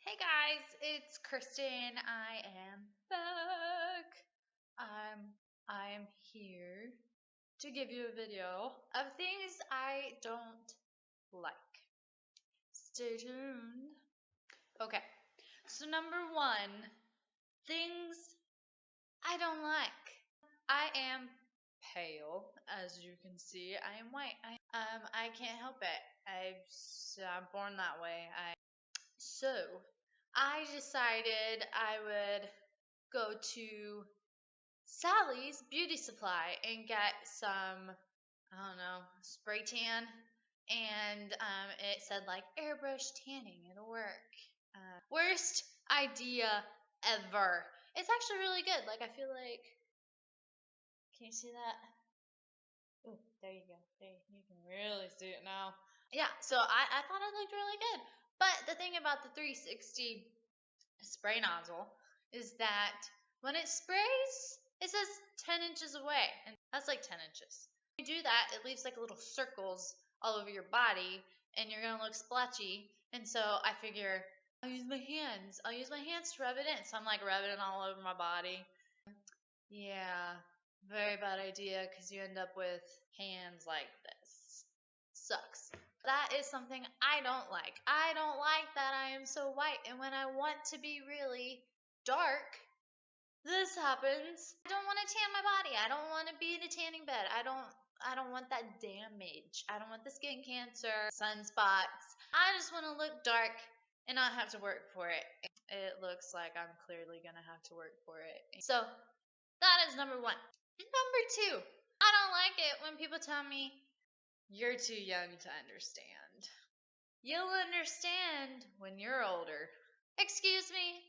Hey guys, it's Kristen. I am back. I'm here to give you a video of things I don't like. Stay tuned. Okay, so number one, things I don't like. I am pale, as you can see. I am white. I can't help it. I'm born that way. So, I decided I would go to Sally's Beauty Supply and get some, I don't know, spray tan. And it said like airbrush tanning, it'll work. Worst idea ever. It's actually really good. Like, I feel like, can you see that? Oh, there you go. You can really see it now. Yeah, so I thought it looked really good. But the thing about the 360 spray nozzle is that when it sprays, it says 10 inches away, and that's like 10 inches. When you do that, it leaves like little circles all over your body, and you're gonna look splotchy. And so I figure I'll use my hands. I'll use my hands to rub it in. So I'm like rubbing it all over my body. Yeah, very bad idea because you end up with hands like this. Sucks. That is something I don't like. I don't like that I am so white, and when I want to be really dark, this happens. I don't want to tan my body. I don't want to be in a tanning bed. I don't want that damage. I don't want the skin cancer, sunspots. I just want to look dark and not have to work for it. It looks like I'm clearly gonna have to work for it. So that is number one. Number two, I don't like it when people tell me you're too young to understand. You'll understand when you're older. Excuse me,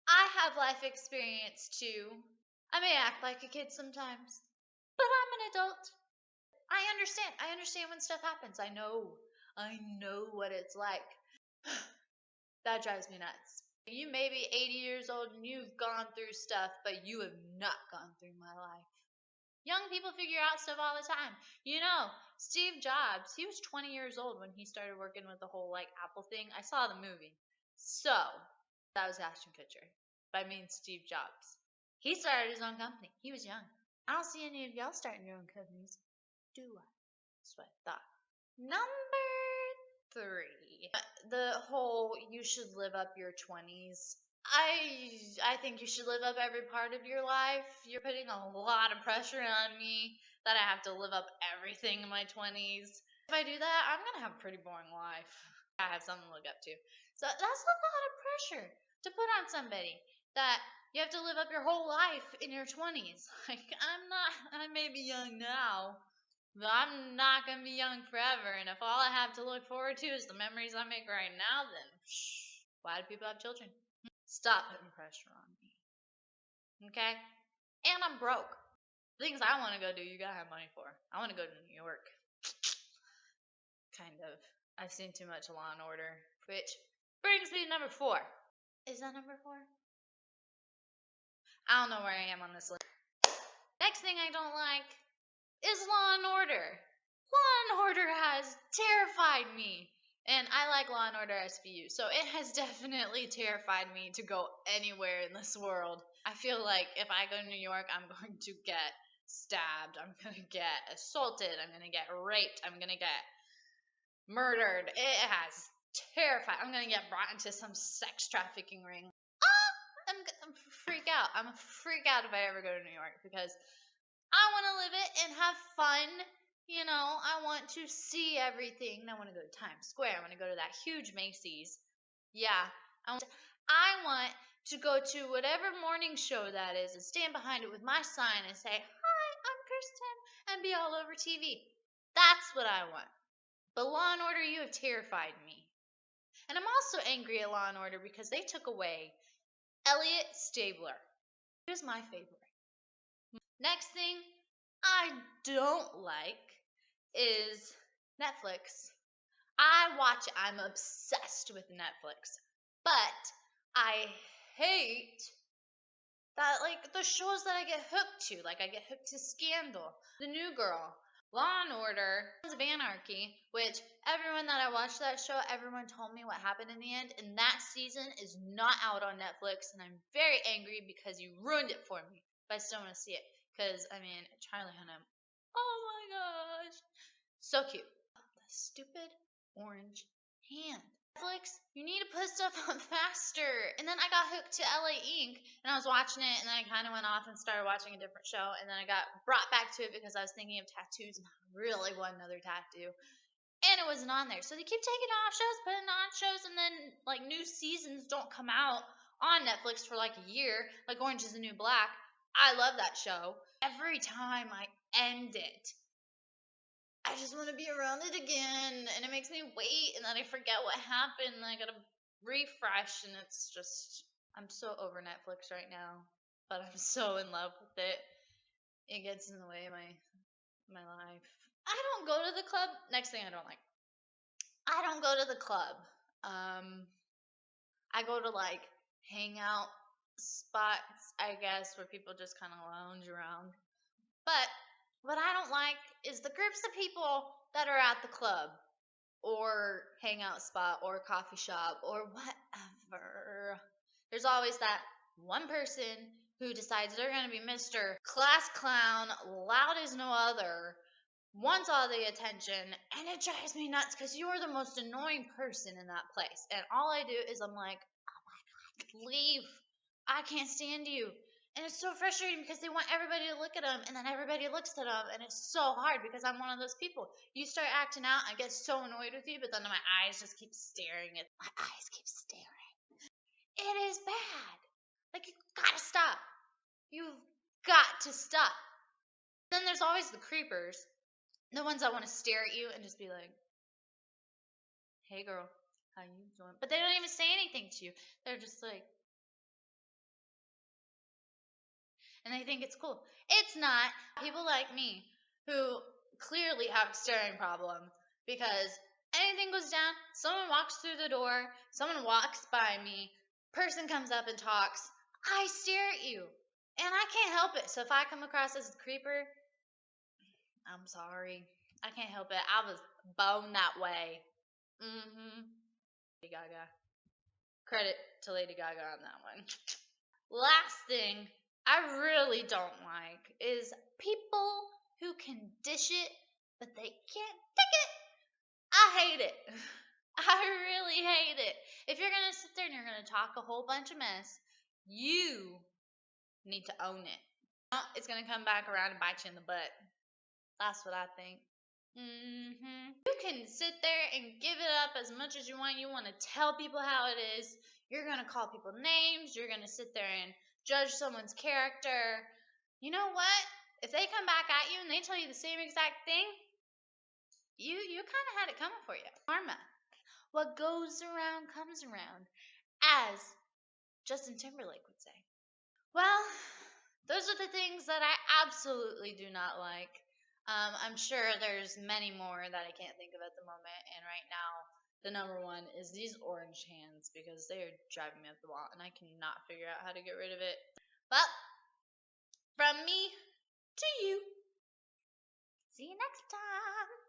I have life experience too. I may act like a kid sometimes, but I'm an adult. I understand. I understand when stuff happens. I know what it's like. That drives me nuts. You may be 80 years old and you've gone through stuff, but you have not gone through my life. Young people figure out stuff all the time. You know, Steve Jobs, he was 20 years old when he started working with the whole like Apple thing. I saw the movie. So, that was Ashton Kutcher. I mean Steve Jobs. He started his own company. He was young. I don't see any of y'all starting your own companies, do I? That's what I thought. Number three. The whole you should live up your 20s. I think you should live up every part of your life. You're putting a lot of pressure on me that I have to live up everything in my 20s. If I do that, I'm gonna have a pretty boring life. I have something to look up to. So that's a lot of pressure to put on somebody that you have to live up your whole life in your 20s. Like, I may be young now, but I'm not going to be young forever. And if all I have to look forward to is the memories I make right now, then why do people have children? Stop putting pressure on me. Okay? And I'm broke. Things I want to go do, you got to have money for. I want to go to New York. Kind of. I've seen too much Law and Order. Which brings me to number 4. Is that number 4? I don't know where I am on this list. Next thing I don't like is Law and Order. Law and Order has terrified me. And I like Law and Order SVU, so it has definitely terrified me to go anywhere in this world. I feel like if I go to New York, I'm going to get stabbed. I'm going to get assaulted. I'm going to get raped. I'm going to get murdered. It has terrified. I'm going to get brought into some sex trafficking ring. I'm freak out. I'm a freak out if I ever go to New York because I want to live it and have fun. You know, I want to see everything. I want to go to Times Square. I want to go to that huge Macy's. Yeah, I want to go to whatever morning show that is and stand behind it with my sign and say, "Hi, I'm Kristen," and be all over TV. That's what I want. But Law and Order, you have terrified me. And I'm also angry at Law and Order because they took away Elliot Stabler. He was my favorite. Next thing I don't like is Netflix. I watch it. I'm obsessed with Netflix. But I hate that, like, the shows that I get hooked to. Like, I get hooked to Scandal, The New Girl, Law and Order, Sons of Anarchy, which everyone that I watched that show, everyone told me what happened in the end, and that season is not out on Netflix, and I'm very angry because you ruined it for me. But I still want to see it because I mean, Charlie Hunnam. Oh my gosh, so cute. The stupid orange hand. Netflix, you need to put stuff on faster. And then I got hooked to LA Ink, and I was watching it, and then I kind of went off and started watching a different show, and then I got brought back to it because I was thinking of tattoos, and I really want another tattoo. And it wasn't on there. So they keep taking off shows, putting on shows, and then like new seasons don't come out on Netflix for like a year, like Orange is the New Black. I love that show. Every time I end it, I just want to be around it again, and it makes me wait, and then I forget what happened, and I gotta refresh, and it's just, I'm so over Netflix right now, but I'm so in love with it. It gets in the way of my life. I don't go to the club. Next thing I don't like. I don't go to the club. I go to like hangout spots, I guess, where people just kind of lounge around. But what I don't like is the groups of people that are at the club or hangout spot or coffee shop or whatever. There's always that one person who decides they're going to be Mr. Class Clown, loud as no other, wants all the attention, and it drives me nuts because you're the most annoying person in that place. And all I do is I'm like, oh my God, leave. I can't stand you. And it's so frustrating because they want everybody to look at them, and then everybody looks at them, and it's so hard because I'm one of those people. You start acting out, I get so annoyed with you, but then my eyes just keep staring. My eyes keep staring. It is bad. Like, you gotta stop. You've got to stop. Then there's always the creepers, the ones that want to stare at you and just be like, hey girl, how you doing? But they don't even say anything to you. They're just like, and they think it's cool. It's not. People like me who clearly have a staring problem because anything goes down, someone walks through the door, someone walks by me, person comes up and talks, I stare at you. And I can't help it. So if I come across as a creeper, I'm sorry. I can't help it. I was born that way. Lady Gaga. Credit to Lady Gaga on that one. Last thing I really don't like is people who can dish it, but they can't pick it. I hate it. I really hate it. If you're going to sit there and you're going to talk a whole bunch of mess, you need to own it. It's going to come back around and bite you in the butt. That's what I think. You can sit there and give it up as much as you want. You want to tell people how it is. You're going to call people names. You're going to sit there and judge someone's character. You know what? If they come back at you and they tell you the same exact thing, you kind of had it coming for you. Karma. What goes around comes around, as Justin Timberlake would say. Well, those are the things that I absolutely do not like. I'm sure there's many more that I can't think of at the moment, and right now the number one is these orange hands because they are driving me up the wall and I cannot figure out how to get rid of it. But from me to you, see you next time.